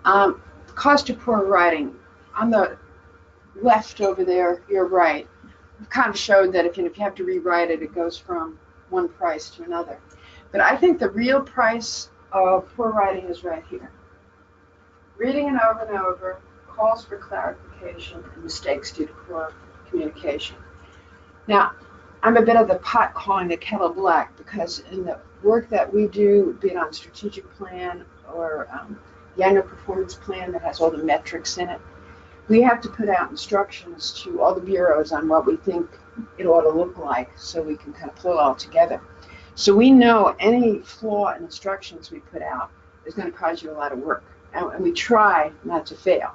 Cost of poor writing. On the left over there, you're right. We've kind of showed that if you have to rewrite it, it goes from one price to another. But I think the real price of poor writing is right here. Reading it over and over, calls for clarification, and mistakes due to poor communication. Now, I'm a bit of the pot calling the kettle black, because in the work that we do, be it on strategic plan or the annual performance plan that has all the metrics in it, we have to put out instructions to all the bureaus on what we think it ought to look like, so we can kind of pull it all together. So we know any flaw in instructions we put out is going to cause you a lot of work, and we try not to fail.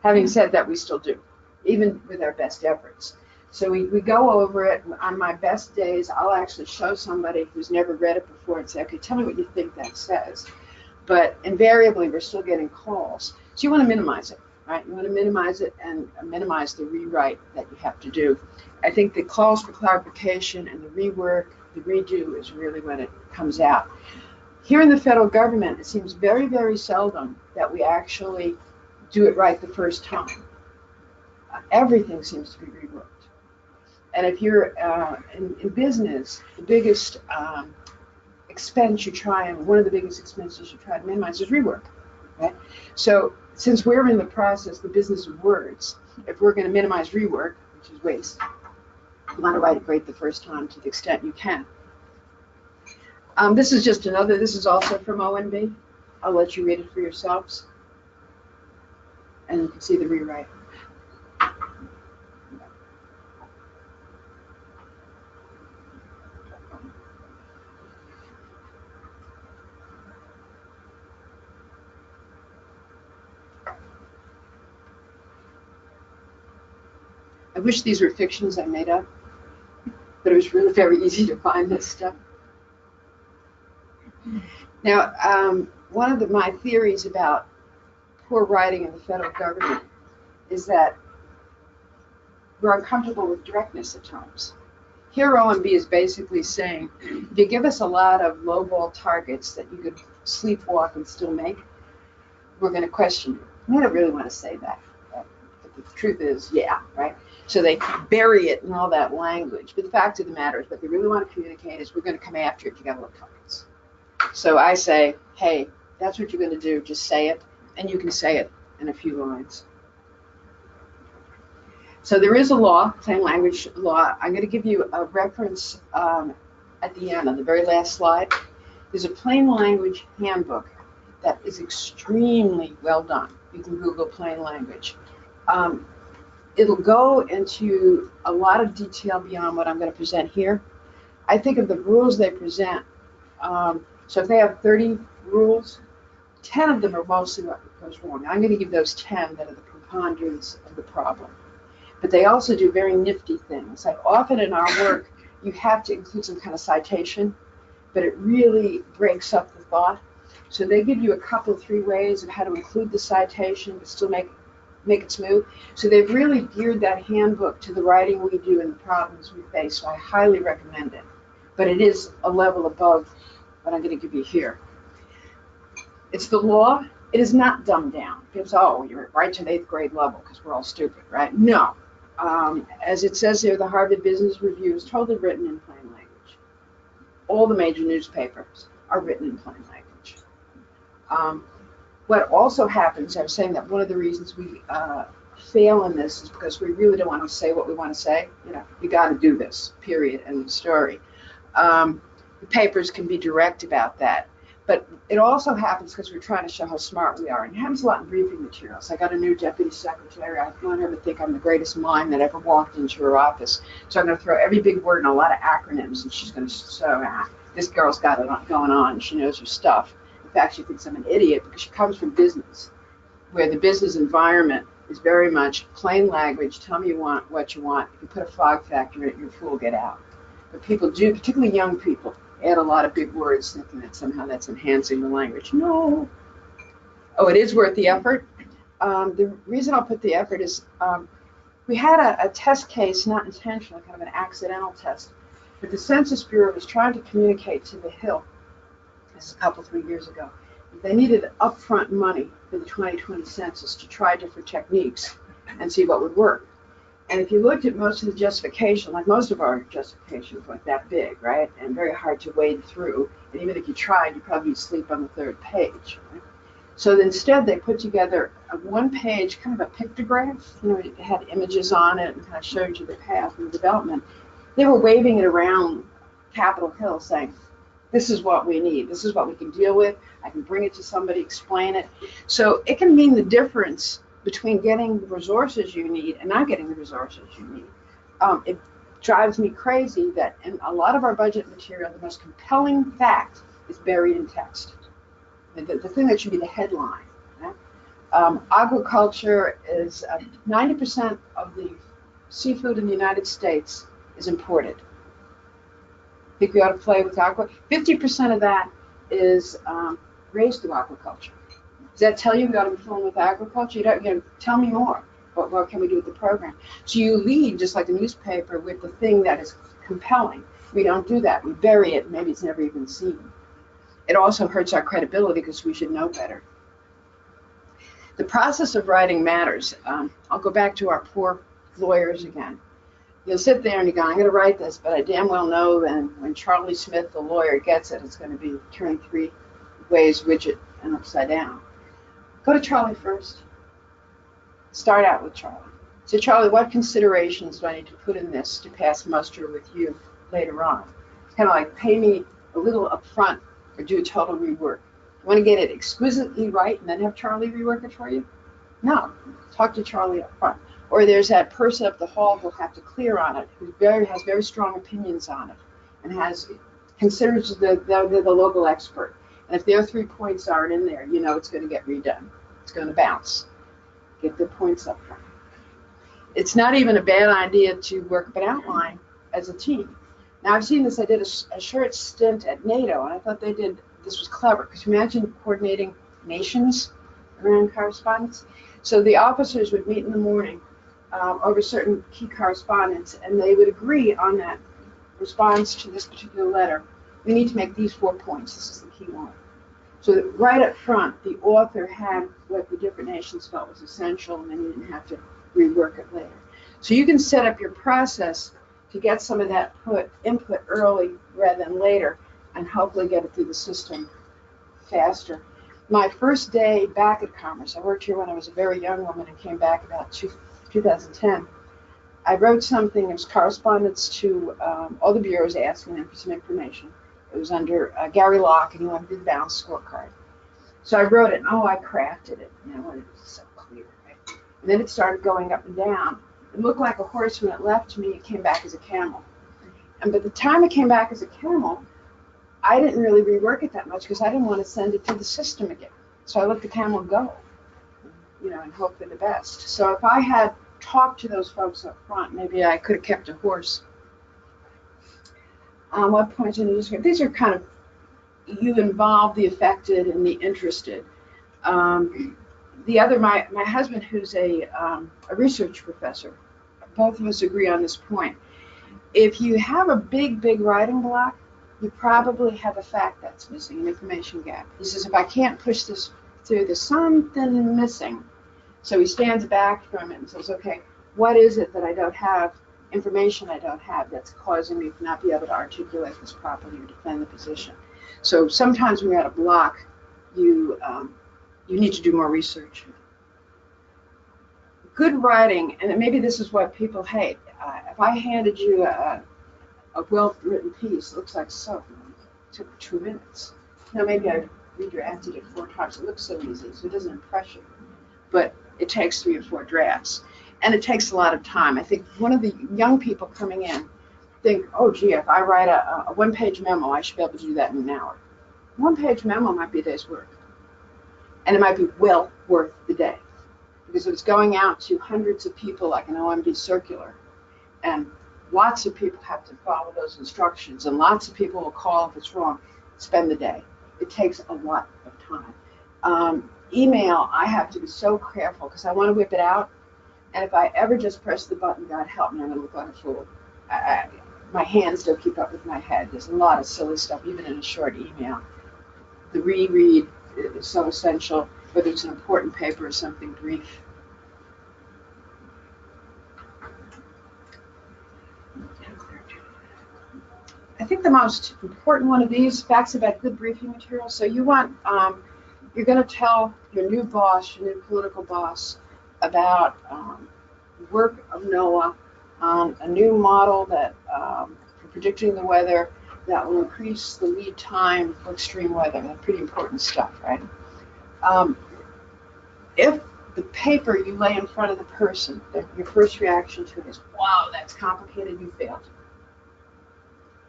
Having said that, we still do, even with our best efforts. So we go over it. On my best days, I'll actually show somebody who's never read it before and say, okay, tell me what you think that says. But invariably, we're still getting calls. So you want to minimize it, right? You want to minimize it and minimize the rewrite that you have to do. I think the calls for clarification and the rework, the redo is really when it comes out. Here in the federal government, it seems very, very seldom that we actually do it right the first time. Everything seems to be reworked. And if you're in business, the biggest expense you try, and one of the biggest expenses you try to minimize is rework, right? So since we're in the process, the business of words, if we're going to minimize rework, which is waste, you want to write it great the first time to the extent you can. This is just another, this is also from ONB. I'll let you read it for yourselves. And you can see the rewrite. I wish these were fictions I made up, but it was really very easy to find this stuff. Now, one of my theories about poor writing in the federal government is that we're uncomfortable with directness at times. Here, OMB is basically saying, if you give us a lot of lowball targets that you could sleepwalk and still make, we're going to question you. I don't really want to say that, but the truth is, yeah, right? So they bury it in all that language. But the fact of the matter is, what they really want to communicate is, we're going to come after you if you got low targets. So I say, hey, that's what you're going to do. Just say it, and you can say it in a few lines. So there is a law, plain language law. I'm going to give you a reference at the end, on the very last slide. There's a plain language handbook that is extremely well done. You can Google plain language. It'll go into a lot of detail beyond what I'm going to present here. I think of the rules they present. So if they have 30 rules, 10 of them are mostly what goes wrong. I'm going to give those 10 that are the preponderance of the problem. But they also do very nifty things. Like often in our work, you have to include some kind of citation, but it really breaks up the thought. So they give you a couple, 3 ways of how to include the citation, but still make it smooth. So they've really geared that handbook to the writing we do and the problems we face. So I highly recommend it. But it is a level above what I'm going to give you here. It's the law. It is not dumbed down. People say, oh, you're right to the 8th grade level because we're all stupid, right? No. As it says here, the Harvard Business Review is totally written in plain language. All the major newspapers are written in plain language. What also happens, I was saying that one of the reasons we fail in this is because we really don't want to say what we want to say. You know, you got to do this, period, end of story. The papers can be direct about that. But it also happens because we're trying to show how smart we are. And it happens a lot in briefing materials. I got a new deputy secretary. I want her to think I'm the greatest mind that ever walked into her office. So I'm going to throw every big word and a lot of acronyms, and she's going to say, this girl's got it going on. She knows her stuff. In fact, she thinks I'm an idiot because she comes from business, where the business environment is very much plain language. Tell me what you want. If you put a fog factor in it, you're a fool, get out. But people do, particularly young people, add a lot of big words thinking that somehow that's enhancing the language. No. Oh, it is worth the effort. The reason I'll put the effort is we had a test case, not intentionally, kind of an accidental test, but the Census Bureau was trying to communicate to the Hill, this is a couple, 3 years ago, they needed upfront money for the 2020 census to try different techniques and see what would work. And if you looked at most of the justification, like most of our justifications weren't that big, right? And very hard to wade through. And even if you tried, you'd probably sleep on the third page. Right? So instead, they put together a one-page kind of a pictograph. It had images on it and kind of showed you the path and the development. They were waving it around Capitol Hill saying, this is what we need. This is what we can deal with. I can bring it to somebody, explain it. So it can mean the difference between getting the resources you need and not getting the resources you need. It drives me crazy that in a lot of our budget material, the most compelling fact is buried in text. The thing that should be the headline. Right? Aquaculture is 90% of the seafood in the United States is imported. I think we ought to play with aqua. 50% of that is raised through aquaculture. Does that tell you we ought to be filling with agriculture? You don't, tell me more. What can we do with the program? So you lead, just like a newspaper, with the thing that is compelling. We don't do that. We bury it. Maybe it's never even seen. It also hurts our credibility because we should know better. The process of writing matters. I'll go back to our poor lawyers again. You'll sit there and you go, I'm going to write this, but I damn well know then when Charlie Smith, the lawyer, gets it, it's going to be turned 3 ways, widget, and upside down. Go to Charlie first. Start out with Charlie. So Charlie, what considerations do I need to put in this to pass muster with you later on? It's kind of like pay me a little up front or do a total rework. You want to get it exquisitely right and then have Charlie rework it for you? No. Talk to Charlie up front. Or there's that person up the hall who'll have to clear on it, who has very strong opinions on it, and considers the local expert. And if their 3 points aren't in there, it's going to get redone. It's going to bounce. Get the points up front. It's not even a bad idea to work up an outline as a team. Now, I've seen this. I did a short stint at NATO, and I thought this was clever. Because imagine coordinating nations around correspondence. So the officers would meet in the morning over certain key correspondence, and they would agree on that response to this particular letter. We need to make these 4 points. This is the key one. So that right up front, the author had what the different nations felt was essential, and then you didn't have to rework it later. So you can set up your process to get some of that input early rather than later, and hopefully get it through the system faster. My first day back at Commerce, I worked here when I was a very young woman and came back about 2010. I wrote something, it was correspondence to all the bureaus asking them for some information. It was under Gary Locke, and he wanted to do the balanced scorecard. So I wrote it, and I crafted it. It was so clear, right? And then it started going up and down. It looked like a horse when it left me. It came back as a camel. And by the time it came back as a camel, I didn't really rework it that much because I didn't want to send it to the system again. So I let the camel go, and hope for the best. So if I had talked to those folks up front, maybe I could have kept a horse. What points in the description? These are kind of, you involve the affected and the interested. The other, my husband, who's a research professor, both of us agree on this point. If you have a big writing block, you probably have a fact that's missing, an information gap. He says, if I can't push this through, there's something missing. So he stands back from it and says, okay, what is it that I don't have, information I don't have, that's causing me to not be able to articulate this properly or defend the position? So sometimes when you're at a block, you need to do more research. Good writing, and maybe this is what people hate. If I handed you a well-written piece, it looks like soap. It took 2 minutes. Now maybe I redrafted it 4 times. It looks so easy, so it doesn't impress you. But it takes 3 or 4 drafts. And it takes a lot of time. I think one of the young people coming in think, oh, gee, if I write a 1-page memo, I should be able to do that in an hour. 1-page memo might be a day's work. And it might be well worth the day. Because it's going out to hundreds of people like an OMB circular. And lots of people have to follow those instructions. And lots of people will call if it's wrong, spend the day. It takes a lot of time. Email, I have to be so careful because I want to whip it out. And if I ever just press the button, God help me, I'm going to look like a fool. My hands don't keep up with my head. There's a lot of silly stuff, even in a short email. The reread, is so essential, whether it's an important paper or something brief. I think the most important one of these, facts about good briefing material. So you want, you're going to tell your new boss, your new political boss, about work of NOAA on a new model that for predicting the weather that will increase the lead time for extreme weather. That's pretty important stuff, right? If the paper you lay in front of the person, your first reaction to it is, wow, that's complicated, you failed.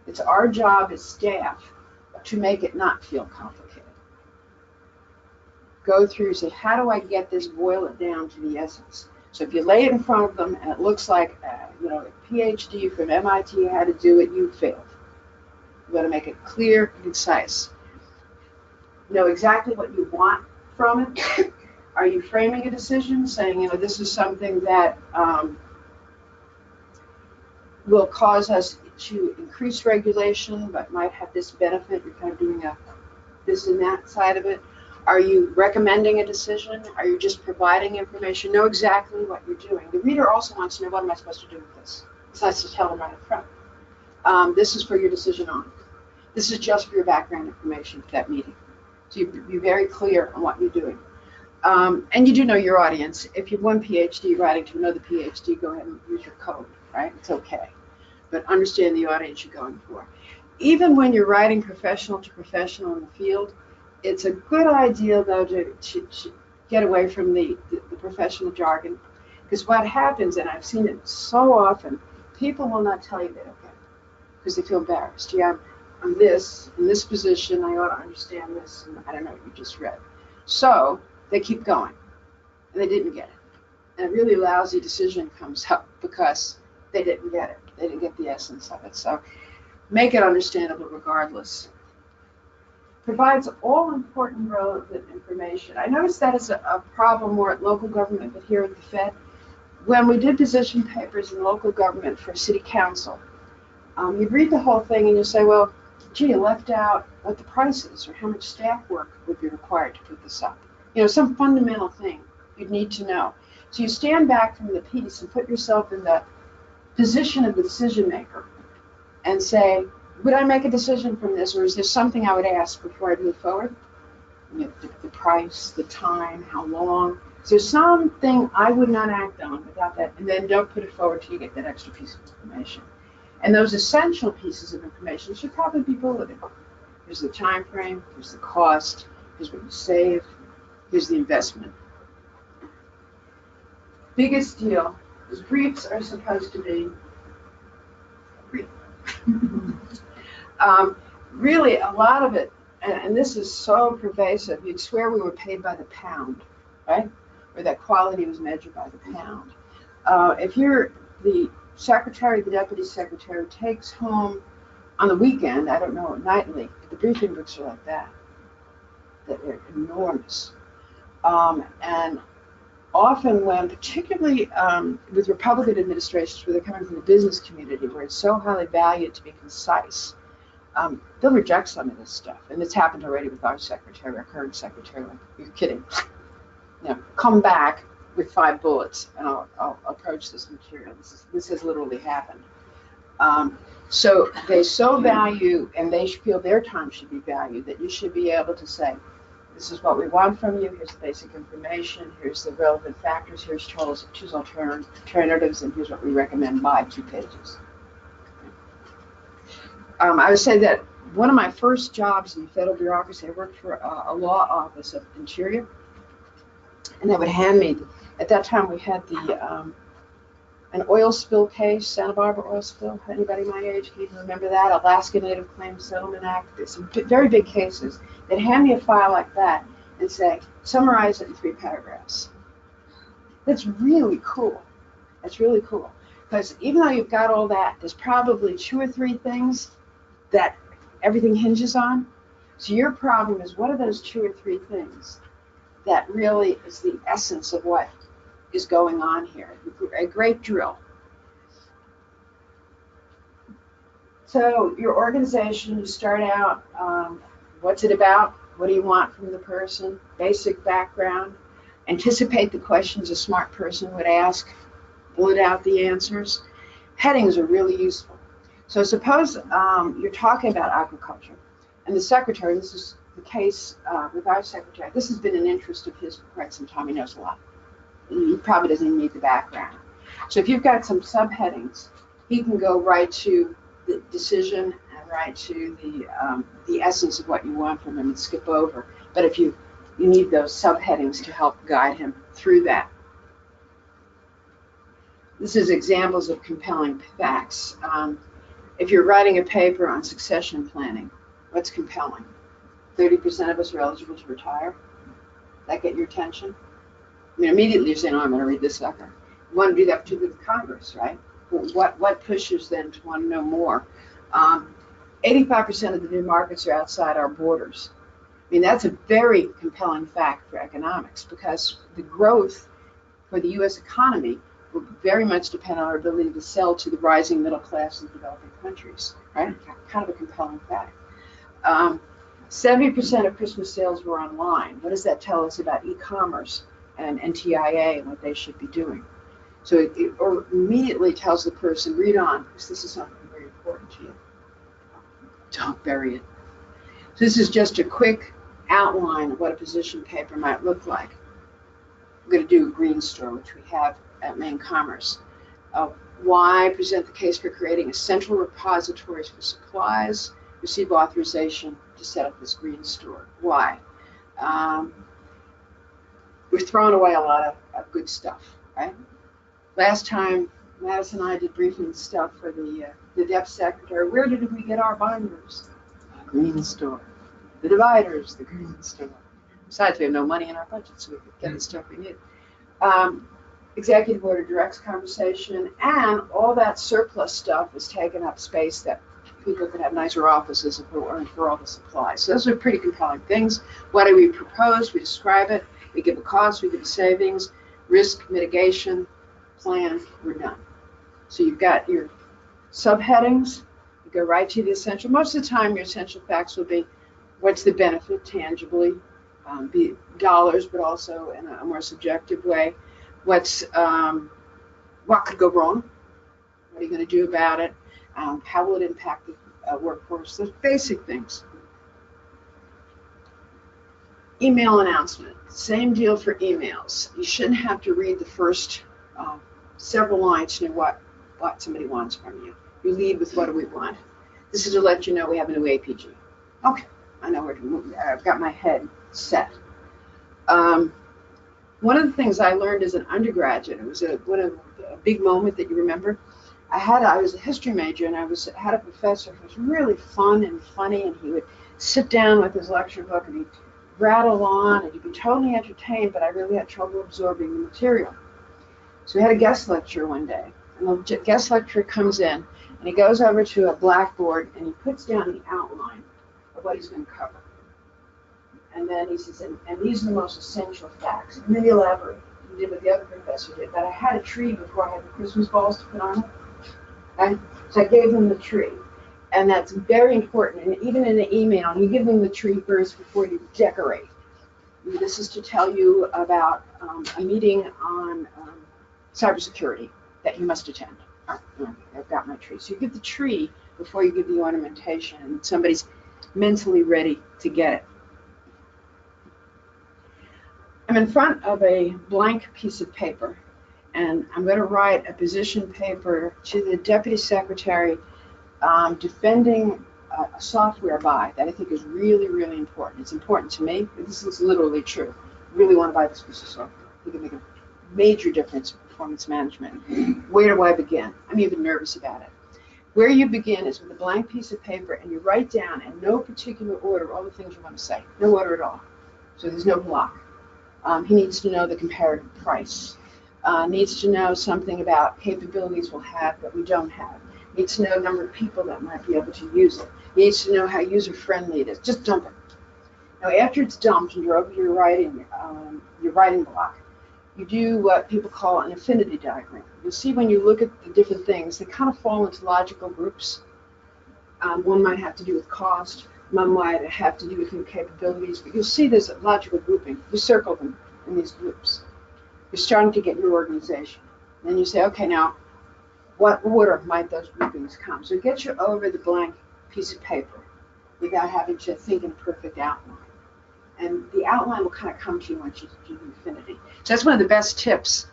It's our job as staff to make it not feel complicated. Go through, say, how do I get this, boil it down to the essence? So if you lay it in front of them and it looks like, you know, a PhD from MIT had to do it, you failed. You got to make it clear and concise. Know exactly what you want from it. Are you framing a decision, saying, you know, this is something that will cause us to increase regulation, but might have this benefit? You're kind of doing a this and that side of it. Are you recommending a decision? Are you just providing information? Know exactly what you're doing. The reader also wants to know, what am I supposed to do with this? So that's to tell them right up front. This is for your decision on. This is just for your background information for that meeting. So you be very clear on what you're doing. And you do know your audience. If you've one PhD writing to another PhD, go ahead and use your code, right? It's okay. But understand the audience you're going for. Even when you're writing professional to professional in the field, it's a good idea, though, to get away from the professional jargon. Because what happens, and I've seen it so often, people will not tell you they don't get it because they feel embarrassed. Yeah, I'm this, in this position, I ought to understand this, and I don't know what you just read. So they keep going, and they didn't get it. And a really lousy decision comes up because they didn't get it. They didn't get the essence of it. So make it understandable regardless. Provides all important relevant information. I noticed that is a problem more at local government, but here at the Fed. When we did position papers in local government for city council, you'd read the whole thing and you say, well, gee, you left out what the price is or how much staff work would be required to put this up. You know, some fundamental thing you'd need to know. So you stand back from the piece and put yourself in the position of the decision maker and say, would I make a decision from this, or is there something I would ask before I move forward? You know, the price, the time, how long. Is there something I would not act on without that? And then don't put it forward till you get that extra piece of information. And those essential pieces of information should probably be bulleted. Here's the time frame, here's the cost, here's what you save, here's the investment. Biggest deal is briefs are supposed to be brief. Really, a lot of it, and this is so pervasive, you'd swear we were paid by the pound, right? Or that quality was measured by the pound. If you're the secretary, the deputy secretary takes home on the weekend, I don't know, nightly, the briefing books are like that. They're enormous. And often when, particularly with Republican administrations where they're coming from the business community, where it's so highly valued to be concise, they'll reject some of this stuff. And it's happened already with our secretary, our current secretary. Like, you're kidding. You know, come back with 5 bullets and I'll approach this material. This has literally happened. So they so value, and they feel their time should be valued, that you should be able to say, this is what we want from you, here's the basic information, here's the relevant factors, here's choose alternatives, and here's what we recommend by 2 pages. I would say that one of my first jobs in the federal bureaucracy, I worked for a law office of Interior, and they would hand me, at that time we had an oil spill case, Santa Barbara oil spill. Anybody my age can even remember that? Alaska Native Claims Settlement Act. There's some very big cases. They'd hand me a file like that and say, summarize it in 3 paragraphs. That's really cool. That's really cool. Because even though you've got all that, there's probably 2 or 3 things that everything hinges on. So your problem is, what are those 2 or 3 things that really is the essence of what is going on here? A great drill. So your organization, you start out, what's it about? What do you want from the person? Basic background. Anticipate the questions a smart person would ask. Bullet out the answers. Headings are really useful. So suppose you're talking about aquaculture, and the secretary, this is the case with our secretary, this has been an interest of his for quite some time. He knows a lot. He probably doesn't even need the background. So if you've got some subheadings, he can go right to the decision and right to the essence of what you want from him and skip over. But if you need those subheadings to help guide him through that. This is examples of compelling facts. If you're writing a paper on succession planning, what's compelling? 30% of us are eligible to retire. That get your attention? I mean, immediately you're saying, oh, I'm going to read this sucker. You want to do that particularly with Congress, right? What pushes them to want to know more? 85% of the new markets are outside our borders. I mean, that's a very compelling fact for economics, because the growth for the U.S. economy will very much depend on our ability to sell to the rising middle class of developing countries, right? Kind of a compelling fact. 70% of Christmas sales were online. What does that tell us about e-commerce and NTIA and what they should be doing? So it immediately tells the person, read on, because this is something very important to you. Don't bury it. So this is just a quick outline of what a position paper might look like. We're going to do a green store, which we have at Maine Commerce. Why present the case for creating a central repository for supplies, receive authorization to set up this green store. Why? We're throwing away a lot of good stuff, right? Last time, Madison and I did briefing stuff for the Dept secretary. Where did we get our binders? The green store. The dividers, the green store. Besides, we have no money in our budget, so we could get the stuff we need. Executive order directs conversation, and all that surplus stuff is taking up space that people could have nicer offices if it weren't for all the supplies. So those are pretty compelling things. What do we propose? We describe it. We give a cost. We give a savings, risk mitigation plan. We're done. So you've got your subheadings. You go right to the essential. Most of the time, your essential facts will be what's the benefit tangibly, be dollars, but also in a more subjective way. What could go wrong? What are you going to do about it? How will it impact the workforce? Those basic things. Email announcement. Same deal for emails. You shouldn't have to read the first several lines to know what somebody wants from you. You lead with what do we want. This is to let you know we have a new APG. Okay, I know where to move. I've got my head set. One of the things I learned as an undergraduate, it was a big moment that you remember. I was a history major, and I had a professor who was really fun and funny, and he would sit down with his lecture book and he'd rattle on, and you'd be totally entertained, but I really had trouble absorbing the material. So we had a guest lecture one day, and the guest lecturer comes in, and he goes over to a blackboard, and he puts down the outline of what he's going to cover. And then he says, and these are the most essential facts. And then he elaborated. He did what the other professor did, that I had a tree before I had the Christmas balls to put on it. Okay? So I gave them the tree. And that's very important. And even in the email, you give them the tree first before you decorate. And this is to tell you about a meeting on cybersecurity that you must attend. I've got my tree. So you give the tree before you give the ornamentation, and somebody's mentally ready to get it. I'm in front of a blank piece of paper, and I'm going to write a position paper to the Deputy Secretary defending a software buy that I think is really, really important. It's important to me. This is literally true. I really want to buy this piece of software. It can make a major difference in performance management. Where do I begin? I'm even nervous about it. Where you begin is with a blank piece of paper, and you write down in no particular order all the things you want to say. No order at all. So there's no block. He needs to know the comparative price. Needs to know something about capabilities we'll have that we don't have. Needs to know the number of people that might be able to use it. Needs to know how user-friendly it is. Just dump it. Now, after it's dumped and you're over your writing block, you do what people call an affinity diagram. You'll see when you look at the different things, they kind of fall into logical groups. One might have to do with cost. might have to do with new capabilities, but you'll see there's a logical grouping. You circle them in these groups. You're starting to get your organization. Then you say, okay, now, what order might those groupings come? So it gets you over the blank piece of paper without having to think in a perfect outline. And the outline will kind of come to you once you do infinity. So that's one of the best tips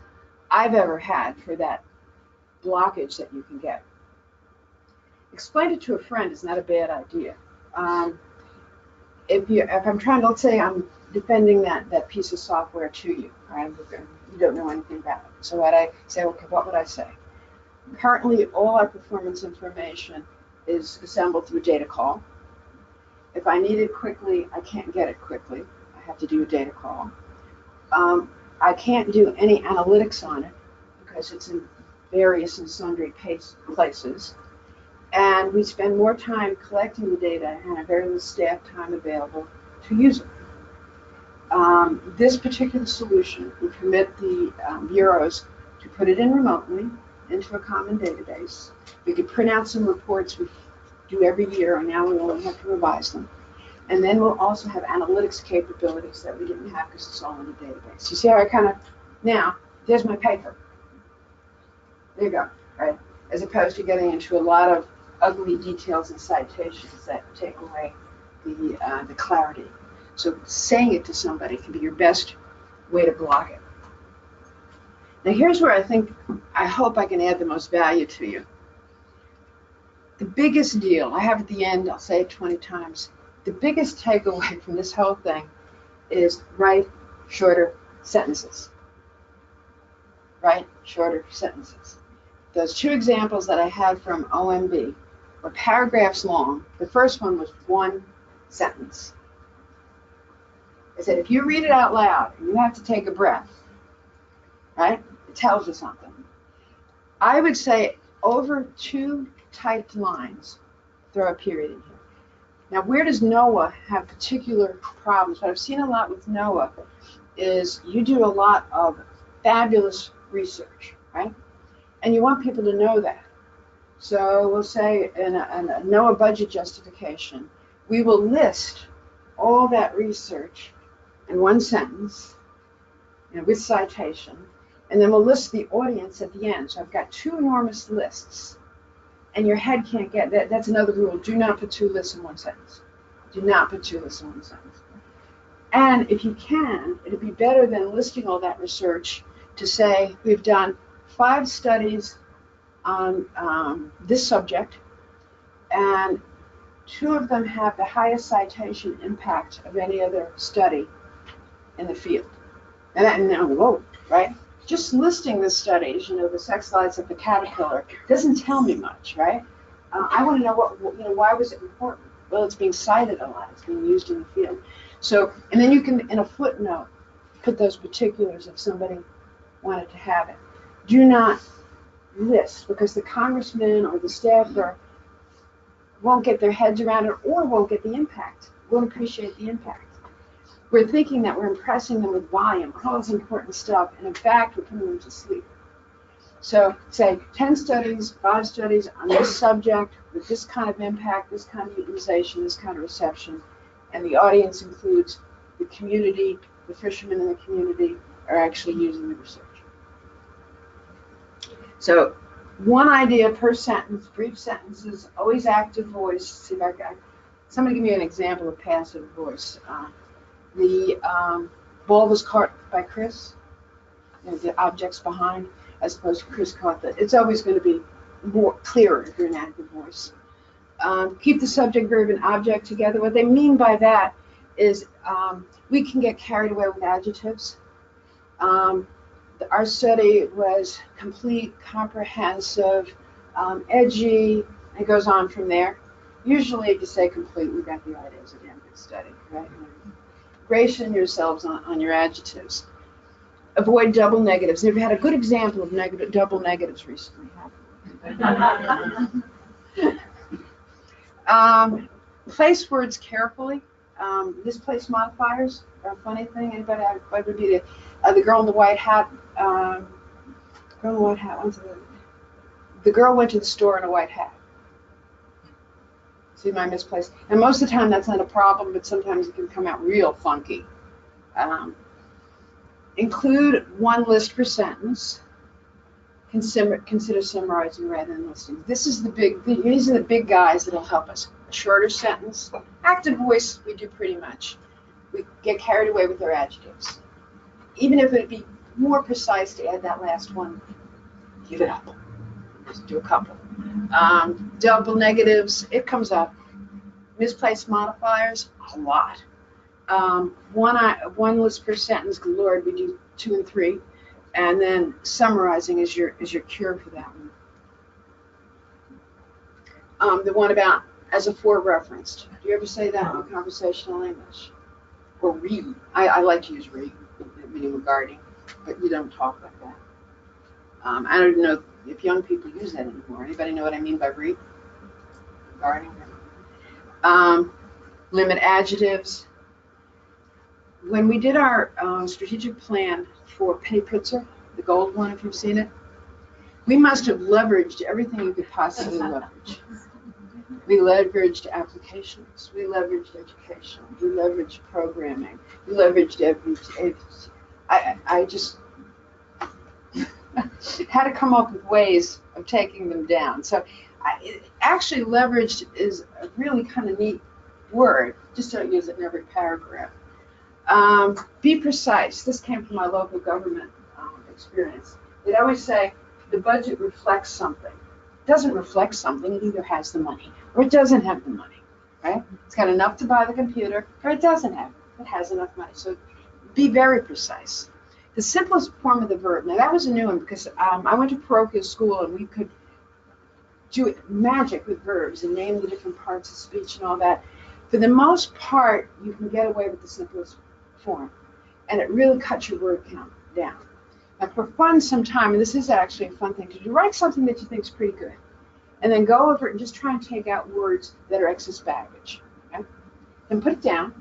I've ever had for that blockage that you can get. Explain it to a friend is not a bad idea. If I'm trying to, let's say I'm defending that piece of software to you, right? You don't know anything about it. So what I say, okay, what would I say? Currently, all our performance information is assembled through data call. If I need it quickly, I can't get it quickly. I have to do a data call. I can't do any analytics on it because it's in various and sundry places. And we spend more time collecting the data and have very little staff time available to use it. This particular solution would permit the bureaus to put it in remotely into a common database. We could print out some reports we do every year, and now we only have to revise them. And then we'll also have analytics capabilities that we didn't have because it's all in the database. You see how I kind of, now, there's my paper. There you go, right? As opposed to getting into a lot of ugly details and citations that take away the clarity. So saying it to somebody can be your best way to block it. Now here's where I hope I can add the most value to you. The biggest deal, I have at the end, I'll say it 20 times, the biggest takeaway from this whole thing is write shorter sentences. Write shorter sentences. Those two examples that I had from OMB were paragraphs long. The first one was one sentence. I said, if you read it out loud, and you have to take a breath, right? It tells you something. I would say over 2 typed lines, throw a period in here. Now, where does NOAA have particular problems? What I've seen a lot with NOAA is you do a lot of fabulous research, right? And you want people to know that. So we'll say in a NOAA budget justification, we will list all that research in one sentence, with citation, and then we'll list the audience at the end. So I've got 2 enormous lists, and your head can't get that. That's another rule. Do not put 2 lists in one sentence. Do not put 2 lists in one sentence. And if you can, it'd be better than listing all that research to say we've done 5 studies on this subject, and 2 of them have the highest citation impact of any other study in the field. And then, whoa, right? Just listing the studies, the sex lives of the caterpillar, doesn't tell me much, right? I want to know why was it important? Well, it's being cited a lot. It's being used in the field. So, and then you can, in a footnote, put those particulars if somebody wanted to have it. Do not list, because the congressman or the staffer won't get their heads around it or won't get the impact, won't appreciate the impact. We're thinking that we're impressing them with volume, all this important stuff, and in fact, we're putting them to sleep. So say 10 studies, 5 studies on this subject with this kind of impact, this kind of utilization, this kind of reception, and the audience includes the community, the fishermen in the community are actually using the research. So one idea per sentence, brief sentences, always active voice. See if I got, somebody give me an example of passive voice. The ball was caught by Chris, the objects behind, as opposed to Chris caught the. It's always going to be more clearer if you're an active voice. Keep the subject, verb, and object together. What they mean by that is we can get carried away with adjectives. Our study was complete, comprehensive, edgy. It goes on from there. Usually, if you say complete, we got the ideas of good study, right? Ration yourselves on your adjectives. Avoid double negatives. Have you had a good example of double negatives recently? Place words carefully. Misplaced modifiers are a funny thing. Anybody? What would be the girl in the white hat? Girl in the white hat. The girl went to the store in a white hat. See my misplaced? And most of the time that's not a problem, but sometimes it can come out real funky. Include one list per sentence. Consider summarizing rather than listing. These are the big guys that'll help us. A shorter sentence. Active voice, we do pretty much. We get carried away with our adjectives. Even if it'd be more precise to add that last one, give it up. Just do a couple. Double negatives, it comes up. Misplaced modifiers, a lot. One list per sentence, Lord, we do 2 and 3. And then summarizing is your cure for that one. The one about as a for referenced. Do you ever say that in conversational English? Or read. I like to use read, meaning regarding, but you don't talk like that. I don't know if young people use that anymore. Anybody know what I mean by read? Regarding. Limit adjectives. When we did our strategic plan for Penny Pritzker, the gold one, if you've seen it, we must have leveraged everything you could possibly leverage. We leveraged applications. We leveraged education. We leveraged programming. We leveraged everything. I just had to come up with ways of taking them down. So actually leveraged is a really kind of neat word. Just don't use it in every paragraph. Be precise. This came from my local government experience. They'd always say the budget reflects something. It doesn't reflect something. It either has the money or it doesn't have the money. Right? It's got enough to buy the computer or it doesn't have it. It has enough money. So be very precise. The simplest form of the verb. Now that was a new one because I went to parochial school and we could do magic with verbs and name the different parts of speech and all that. For the most part, you can get away with the simplest form, and it really cuts your word count down. Now for fun sometime, and this is actually a fun thing to do, write something that you think is pretty good, and then go over it and just try and take out words that are excess baggage. Okay? Then put it down,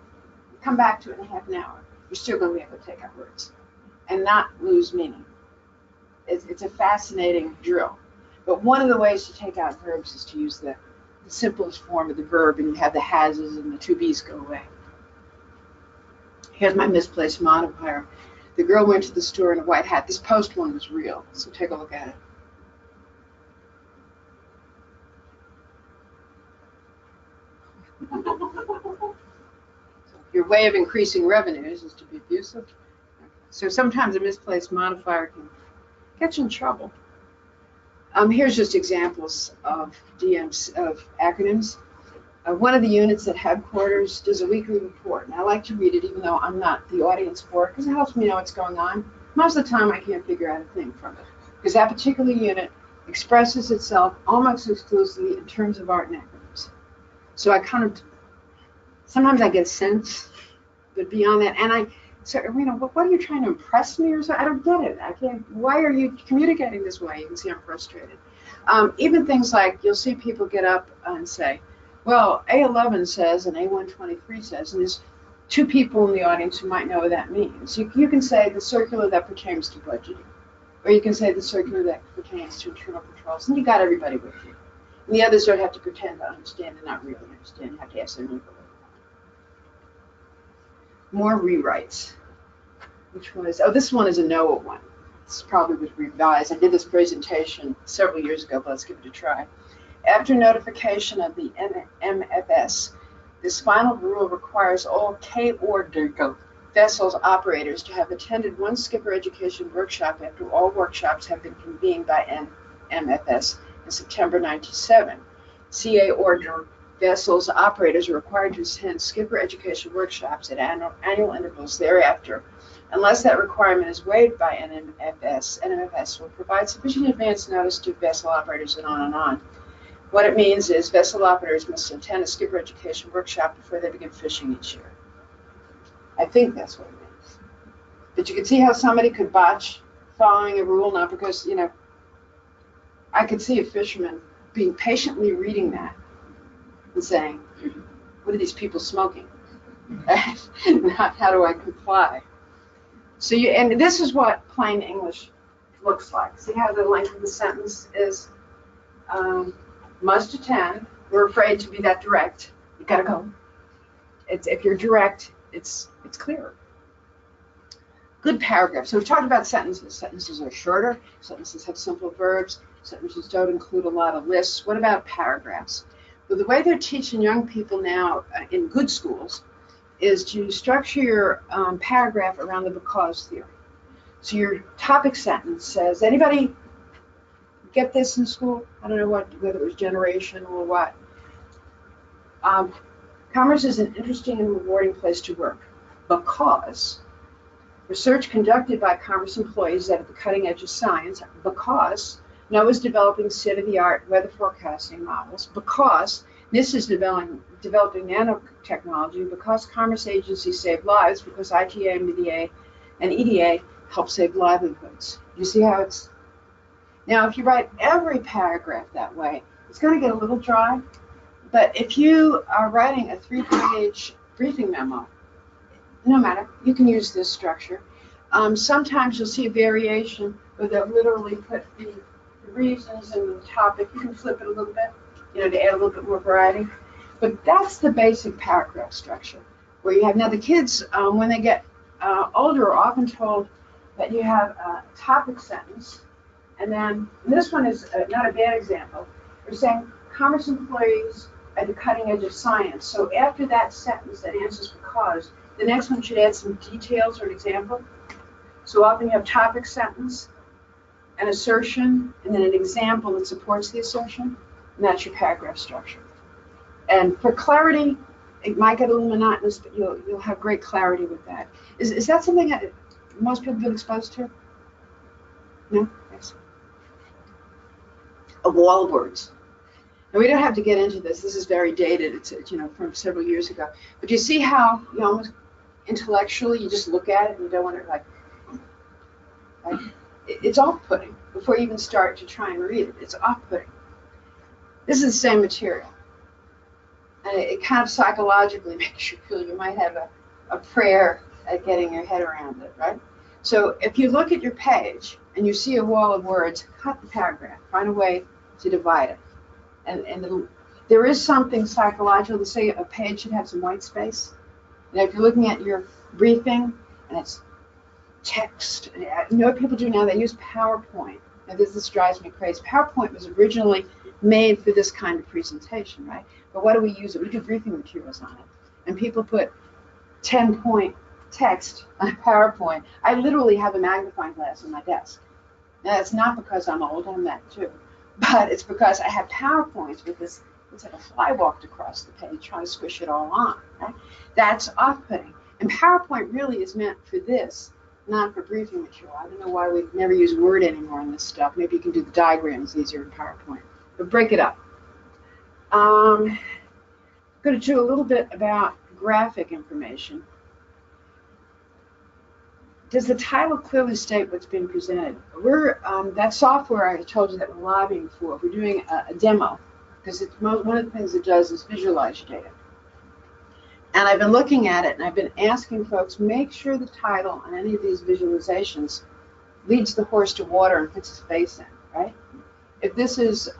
come back to it in a half an hour. You're still going to be able to take out words and not lose meaning. It's a fascinating drill. But one of the ways to take out verbs is to use the simplest form of the verb, and you have the hases and the to be's go away. Here's my misplaced modifier. The girl went to the store in a white hat. This post one was real, so take a look at it. Your way of increasing revenues is to be abusive. So sometimes a misplaced modifier can get you in trouble. Here's just examples of DMs, of acronyms. One of the units at headquarters does a weekly report, and I like to read it even though I'm not the audience for it, because it helps me know what's going on. Most of the time I can't figure out a thing from it, because that particular unit expresses itself almost exclusively in terms of art and acronyms. So I kind of, sometimes I get a sense, but beyond that, so, what are you trying to impress me or something? I don't get it. I can't. Why are you communicating this way? You can see I'm frustrated. Even things like you'll see people get up and say, well, A11 says and A123 says, and there's two people in the audience who might know what that means. You can say the circular that pertains to budgeting, or you can say the circular that pertains to internal controls, and you got everybody with you. And the others don't have to pretend to understand and not really understand. You have to ask them to. More rewrites. Which one is, this one is a NOAA one. This probably was revised. I did this presentation several years ago, but let's give it a try. After notification of the MFS, this final rule requires all K-order vessels operators to have attended one skipper education workshop after all workshops have been convened by MFS in September 1997. CA order vessels operators are required to attend skipper education workshops at annual intervals thereafter. Unless that requirement is waived by NMFS will provide sufficient advance notice to vessel operators and on and on. What it means is vessel operators must attend a skipper education workshop before they begin fishing each year. I think that's what it means. But you can see how somebody could botch following a rule, not because, I could see a fisherman being patiently reading that and saying, what are these people smoking? Not how do I comply? So and this is what plain English looks like. See how the length of the sentence is must attend, we're afraid to be that direct. You gotta go. If you're direct, it's clearer. Good paragraphs. So we've talked about sentences. Sentences are shorter. Sentences have simple verbs. Sentences don't include a lot of lists. What about paragraphs? Well, the way they're teaching young people now in good schools is to structure your paragraph around the because theory. So your topic sentence says, anybody get this in school? I don't know whether it was generation or what. Commerce is an interesting and rewarding place to work because research conducted by commerce employees is at the cutting edge of science, because NOAA is developing state-of-the-art weather forecasting models, because NIST is developing nanotechnology, because commerce agencies save lives, because ITA, MEDA, and EDA help save livelihoods. You see how it's... Now, if you write every paragraph that way, it's going to get a little dry. But if you are writing a 3-page briefing memo, no matter, you can use this structure. Sometimes you'll see a variation where they'll literally put the reasons and the topic. You can flip it a little bit, to add a little bit more variety. But that's the basic paragraph structure, where you have, now the kids, when they get older, are often told that you have a topic sentence, and then and this one is not a bad example. We're saying commerce employees at the cutting edge of science. So after that sentence that answers because, the next one should add some details or an example. So often you have topic sentence, an assertion, and then an example that supports the assertion, and that's your paragraph structure. And for clarity, it might get a little monotonous, but you'll have great clarity with that. Is that something that most people have been exposed to? No? Yes. A wall of words. And we don't have to get into this. This is very dated. It's from several years ago. But you see how you almost intellectually you just look at it and you don't want to like it's off-putting before you even start to try and read it. It's off-putting. This is the same material, and it kind of psychologically makes you feel you might have a prayer at getting your head around it, right? So if you look at your page and you see a wall of words, cut the paragraph. Find a way to divide it. And there is something psychological to say a page should have some white space. If you're looking at your briefing and it's text, you know what people do now? They use PowerPoint. Now this drives me crazy. PowerPoint was originally made for this kind of presentation, right? But what do we use it? We do briefing materials on it. And people put 10-point text on PowerPoint. I literally have a magnifying glass on my desk. Now it's not because I'm old, I'm that too. But it's because I have PowerPoints with this, it's like a fly walked across the page trying to squish it all on, right? That's off-putting. And PowerPoint really is meant for this, not for briefing material. I don't know why we never use Word anymore in this stuff. Maybe you can do the diagrams easier in PowerPoint. But break it up. I'm going to do a little bit about graphic information. Does the title clearly state what's being presented? We're that software I told you that we're lobbying for. We're doing a demo because it's one of the things it does is visualize your data. And I've been looking at it and I've been asking folks, make sure the title on any of these visualizations leads the horse to water and puts his face in, right? If this is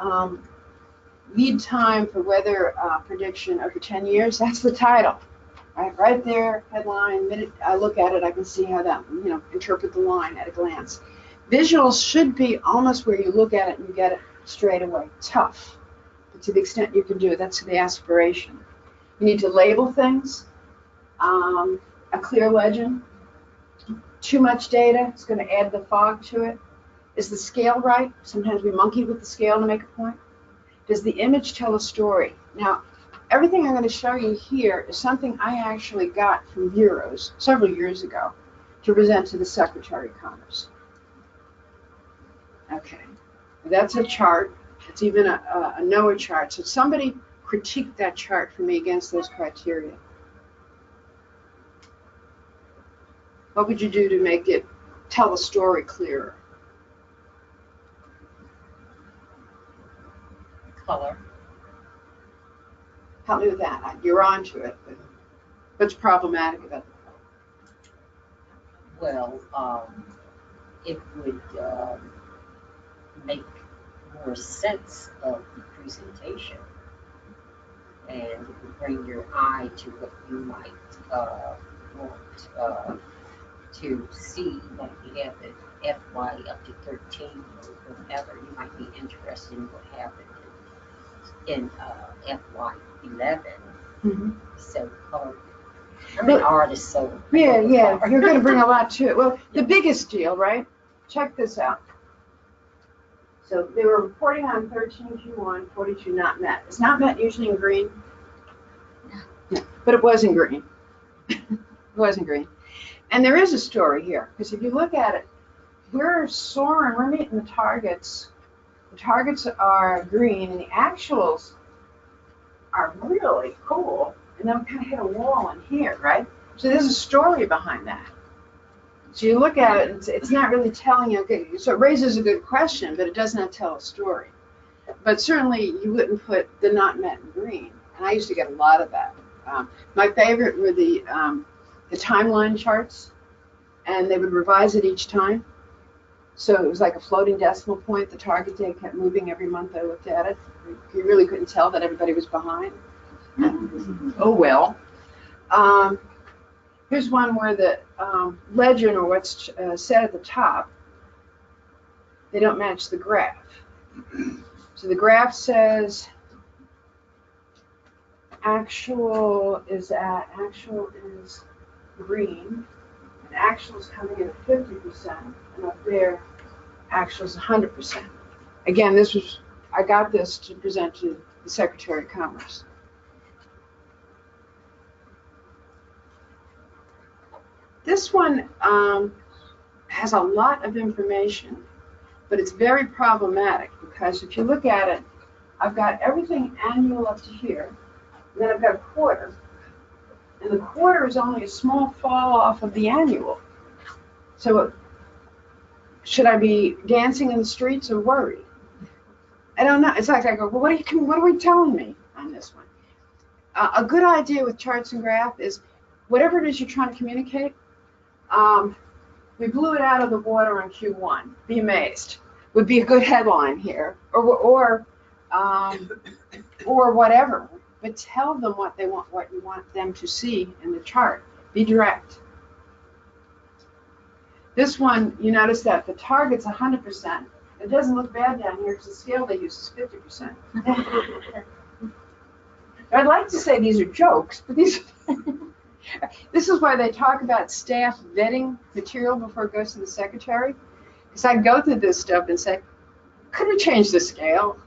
lead time for weather prediction over 10 years, that's the title. Right there, headline, minute I look at it, I can see how that, interpret the line at a glance. Visuals should be almost where you look at it and you get it straight away. Tough, but to the extent you can do it, that's the aspiration. You need to label things, a clear legend. Too much data is going to add the fog to it. Is the scale right? Sometimes we monkey with the scale to make a point. Does the image tell a story? Now, everything I'm going to show you here is something I actually got from bureaus several years ago to present to the Secretary of Commerce. Okay, that's a chart. It's even a NOAA chart. So somebody critiqued that chart for me against those criteria. What would you do to make it tell the story clearer? Color. Help me with that. You're on to it. But what's problematic about the color? Well, it would make more sense of the presentation will bring your eye to what you might want to see. Like you have the FY up to 13 or whatever. You might be interested in what happened in FY 11. Mm-hmm. So color. I'm an artist, so yeah, you're going to bring a lot to it. Well, the biggest deal, right? Check this out. So they were reporting on 13Q1, 42 not met. It's not met usually in green. No, but it was in green. It was in green. And there is a story here, because if you look at it, we're soaring, we're meeting the targets. The targets are green, and the actuals are really cool. And then we kind of hit a wall in here, right? So there's a story behind that. So you look at it, and it's not really telling you, okay, so it raises a good question, but it does not tell a story. But certainly you wouldn't put the not met in green. And I used to get a lot of that. My favorite were the timeline charts, and they would revise it each time. So it was like a floating decimal point. The target date kept moving every month I looked at it. You really couldn't tell that everybody was behind. Oh well. Here's one where the legend, or what's said at the top, they don't match the graph. So the graph says actual is green, and actual is coming in at 50%, and up there, actual is 100%. Again, I got this to present to the Secretary of Commerce. This one has a lot of information, but it's very problematic, because if you look at it, I've got everything annual up to here, and then I've got a quarter, and the quarter is only a small fall off of the annual. So should I be dancing in the streets or worried? I don't know. It's like I go, well, what are we telling me on this one? A good idea with charts and graph is whatever it is you're trying to communicate. We blew it out of the water on Q1. Be amazed. Would be a good headline here, or whatever. But tell them what they want, what you want them to see in the chart. Be direct. This one, you notice that the target's 100%. It doesn't look bad down here because the scale they use is 50%. I'd like to say these are jokes, but these. This is why they talk about staff vetting material before it goes to the secretary. Because I go through this stuff and say, could we change the scale?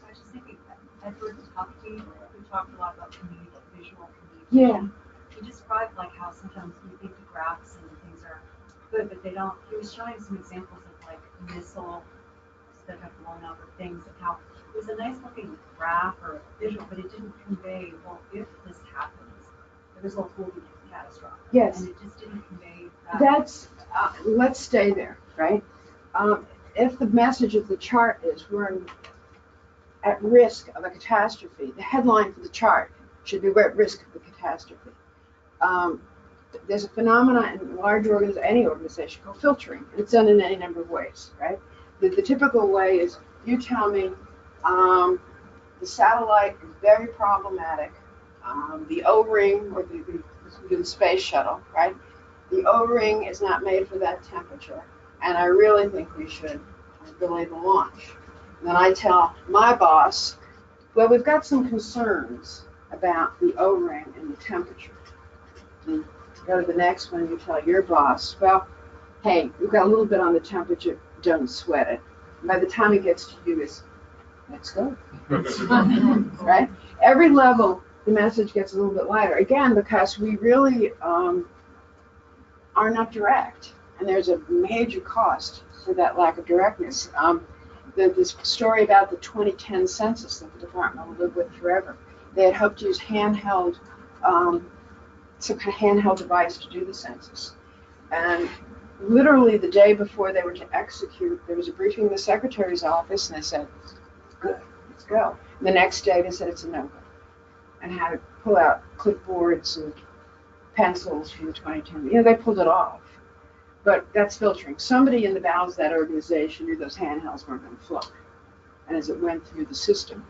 I was just thinking, Edward Tufte, who talked a lot about visual communication. Yeah. He described like how sometimes you think the graphs and things are good, but they don't. He was showing some examples of like missile that have blown up or things, and how it was a nice looking graph or visual, but it didn't convey, well, if this happens, the result will be catastrophic. Yes. And it just didn't convey that. That's, let's stay there, right? If the message of the chart is we're at risk of a catastrophe, the headline for the chart should be we're at risk of a catastrophe. There's a phenomenon in large organizations, any organization, called filtering. It's done in any number of ways, right? The typical way is you tell me the satellite is very problematic. The O-ring, or the space shuttle, right? The O-ring is not made for that temperature, and I really think we should delay the launch. And then I tell my boss, well, we've got some concerns about the O-ring and the temperature. And go to the next one, you tell your boss, well, hey, we've got a little bit on the temperature, don't sweat it. And by the time it gets to you, it's, let's go. Right? Every level, the message gets a little bit lighter. Again, because we really are not direct. And there's a major cost to that lack of directness. This story about the 2010 census that the department will live with forever. They had hoped to use handheld, some kind of handheld device to do the census. And literally the day before they were to execute, there was a briefing in the secretary's office, and they said, good, let's go. And the next day they said it's a no-go, and had to pull out clipboards and pencils from the 2010. You know, they pulled it off. But that's filtering. Somebody in the bowels of that organization knew those handhelds weren't going to float. And as it went through the system,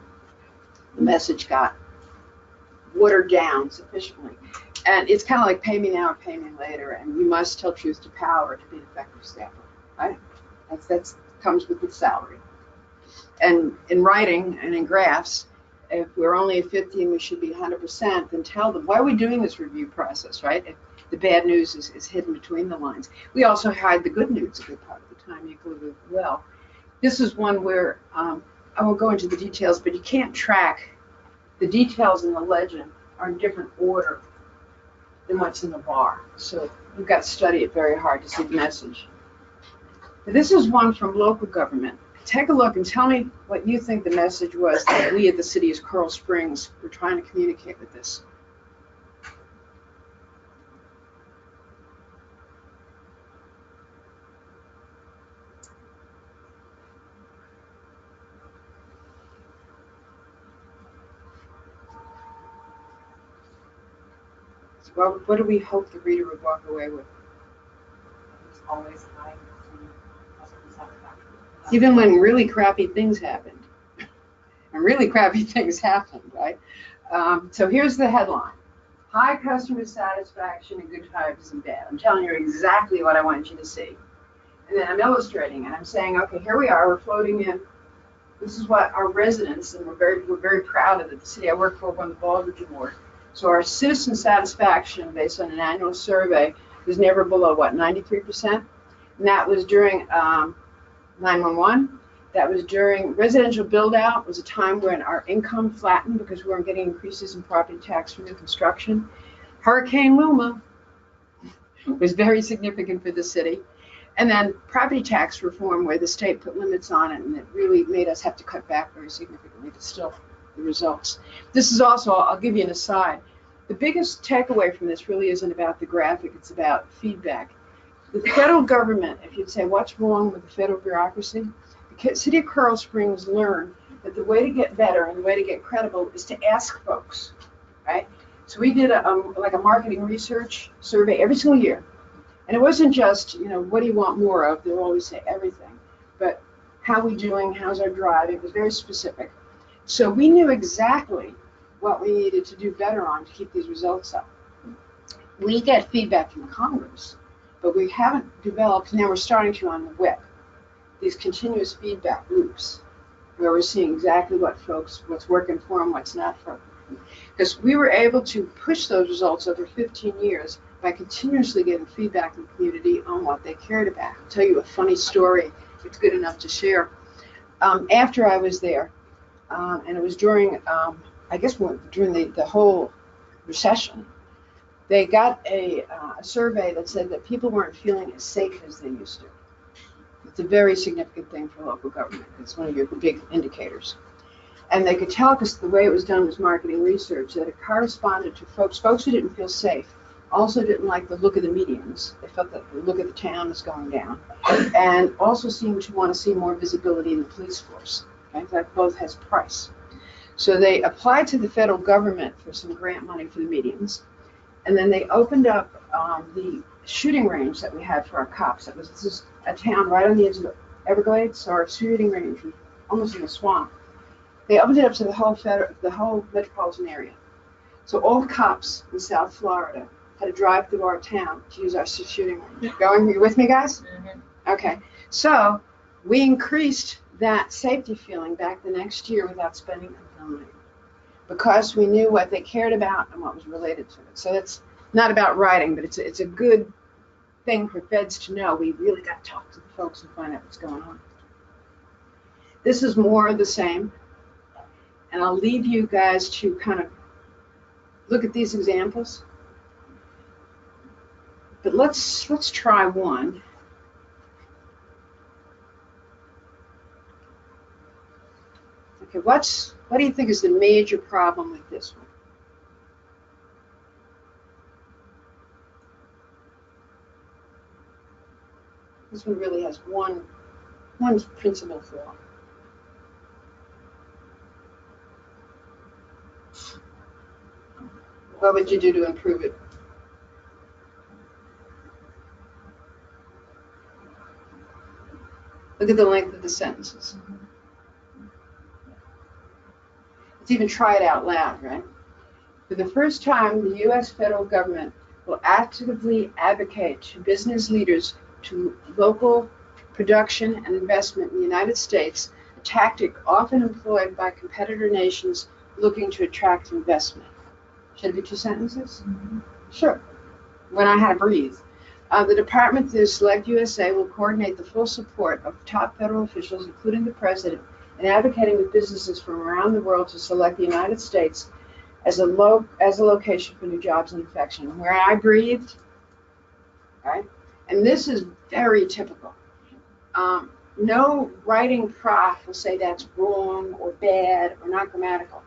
the message got watered down sufficiently. And it's kind of like pay me now or pay me later, and you must tell truth to power to be an effective staffer, right? That's comes with the salary. And in writing and in graphs, if we're only at 50 and we should be 100%, then tell them, why are we doing this review process, right? If the bad news is hidden between the lines. We also hide the good news a good part of the time, you go do well. This is one where, I won't go into the details, but you can't track the details in the legend are in different order than what's in the bar. So you've got to study it very hard to see the message. But this is one from local government. Take a look and tell me what you think the message was that we at the city of Coral Springs were trying to communicate with this. So what do we hope the reader would walk away with? It's always high customer satisfaction. Even when really crappy things happened. And really crappy things happened, right? So here's the headline. High customer satisfaction in good times and bad. I'm telling you exactly what I want you to see. And then I'm illustrating it. I'm saying, okay, here we are, we're floating in. This is what our residents, and we're very proud of it. The city I work for won the Baldrige Award. So our citizen satisfaction, based on an annual survey, was never below, what, 93%? And that was during 911. That was during residential build-out. It was a time when our income flattened because we weren't getting increases in property tax from new construction. Hurricane Wilma was very significant for the city. And then property tax reform, where the state put limits on it, and it really made us have to cut back very significantly, but still the results. This is also, I'll give you an aside. The biggest takeaway from this really isn't about the graphic, it's about feedback. The federal government, if you'd say, what's wrong with the federal bureaucracy? The city of Coral Springs learned that the way to get better and the way to get credible is to ask folks, right? So we did like a marketing research survey every single year. And it wasn't just, what do you want more of? They'll always say everything. But how are we doing? How's our drive? It was very specific. So we knew exactly what we needed to do better on to keep these results up. We get feedback from Congress, but we haven't developed, now we're starting to on the web, these continuous feedback loops where we're seeing exactly what's working for them, what's not for them. Because we were able to push those results over 15 years by continuously getting feedback from the community on what they cared about. I'll tell you a funny story, if it's good enough to share. After I was there, and it was during, I guess during the whole recession, they got a survey that said that people weren't feeling as safe as they used to. It's a very significant thing for local government. It's one of your big indicators. And they could tell, because the way it was done was marketing research, that it corresponded to folks who didn't feel safe, also didn't like the look of the medians. They felt that the look of the town is going down. And also seemed to want to see more visibility in the police force. Okay? That both has price. So they applied to the federal government for some grant money for the medians. And then they opened up the shooting range that we had for our cops. It was just a town right on the edge of the Everglades, so our shooting range was almost in a swamp. They opened it up to the whole metropolitan area. So all the cops in South Florida had to drive through our town to use our shooting range. Are you with me, guys? Mm-hmm. Okay. So we increased that safety feeling back the next year without spending a dime, because we knew what they cared about and what was related to it. So it's not about writing, but it's a good thing for feds to know. We really got to talk to the folks and find out what's going on. This is more of the same. And I'll leave you guys to kind of look at these examples. But let's try one. Okay, what do you think is the major problem with this one? This one really has one principal flaw. What would you do to improve it? Look at the length of the sentences. Let's even try it out loud, right? For the first time, the U.S. federal government will actively advocate to business leaders to local production and investment in the United States, a tactic often employed by competitor nations looking to attract investment. Should it be 2 sentences? Mm-hmm. Sure. When I had to breathe. The Department through Select USA will coordinate the full support of top federal officials, including the President, in advocating with businesses from around the world to select the United States as a location for new jobs and infection. Where I breathed, right? And this is very typical. No writing prof will say that's wrong or bad or not grammatical,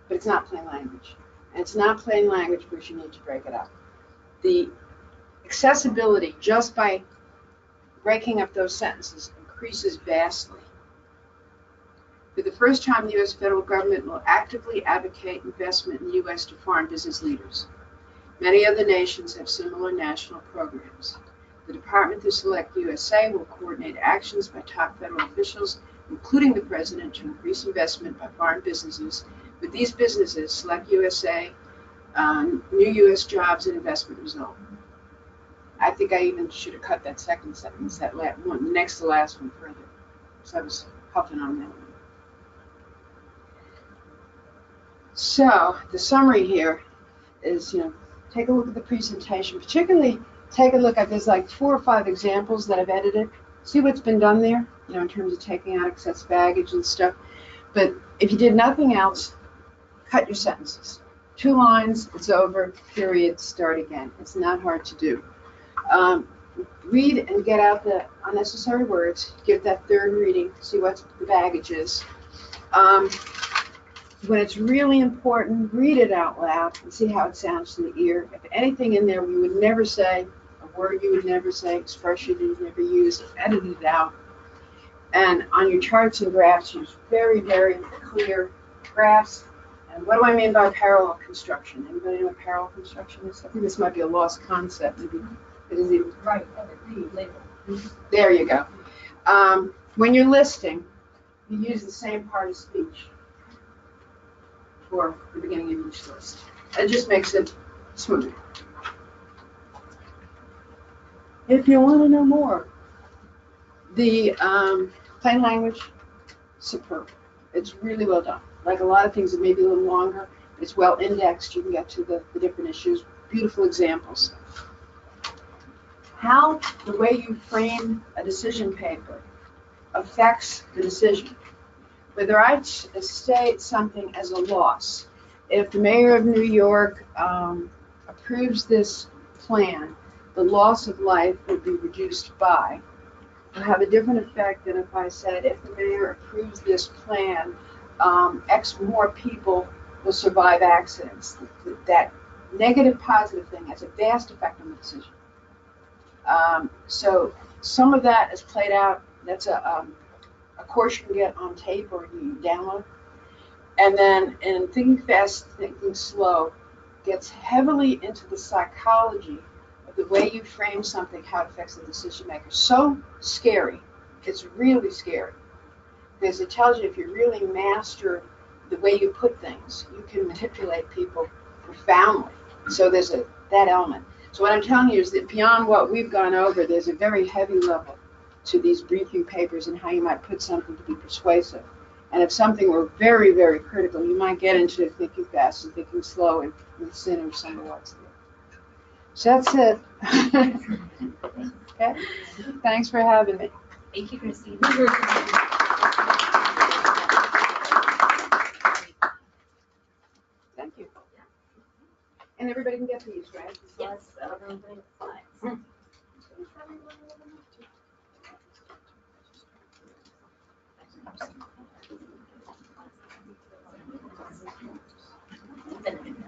but it's not plain language. And it's not plain language because you need to break it up. The accessibility just by breaking up those sentences increases vastly. For the first time, the U.S. federal government will actively advocate investment in the U.S. to foreign business leaders. Many other nations have similar national programs. The Department through Select USA will coordinate actions by top federal officials, including the President, to increase investment by foreign businesses. With these businesses, Select USA, new U.S. jobs and investment result. I think I even should have cut that second sentence, that last one, the next to last one further. So I was huffing on that one. So the summary here is, take a look at the presentation. Particularly, take a look at, there's like 4 or 5 examples that I've edited. See what's been done there, in terms of taking out excess baggage and stuff. But if you did nothing else, cut your sentences. 2 lines, it's over, period, start again. It's not hard to do. Read and get out the unnecessary words. Give that third reading, see what the baggage is. When it's really important, read it out loud and see how it sounds to the ear. If anything in there you would never say, a word you would never say, expression you would never use, edit it out. And on your charts and graphs, use very, very clear graphs. And what do I mean by parallel construction? Anybody know what parallel construction is? I think this might be a lost concept. Maybe it is even Right, label. There you go. When you're listing, you use the same part of speech for the beginning of each list. It just makes it smoother. If you want to know more, the plain language, superb. It's really well done. Like a lot of things that may be a little longer, it's well indexed. You can get to the different issues. Beautiful examples. How the way you frame a decision paper affects the decision. Whether I state something as a loss, if the mayor of New York approves this plan, the loss of life would be reduced by, will have a different effect than if I said, if the mayor approves this plan, X more people will survive accidents. That negative positive thing has a vast effect on the decision. So some of that is played out. That's a course you can get on tape or you download. And then in Thinking Fast, Thinking Slow gets heavily into the psychology of the way you frame something, how it affects the decision maker. So scary. It's really scary. Because it tells you if you really master the way you put things, you can manipulate people profoundly. So there's that element. So what I'm telling you is that beyond what we've gone over, there's a very heavy level to these briefing papers and how you might put something to be persuasive. And if something were very, very critical, you might get into Thinking Fast and Thinking Slow and sin or some of what's there. So that's it. Okay? Thanks for having me. Thank you, Christine. Thank you. And everybody can get these, right? Yes, everyone bring slides.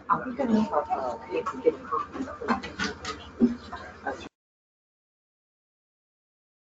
I'm gonna have to get a copy of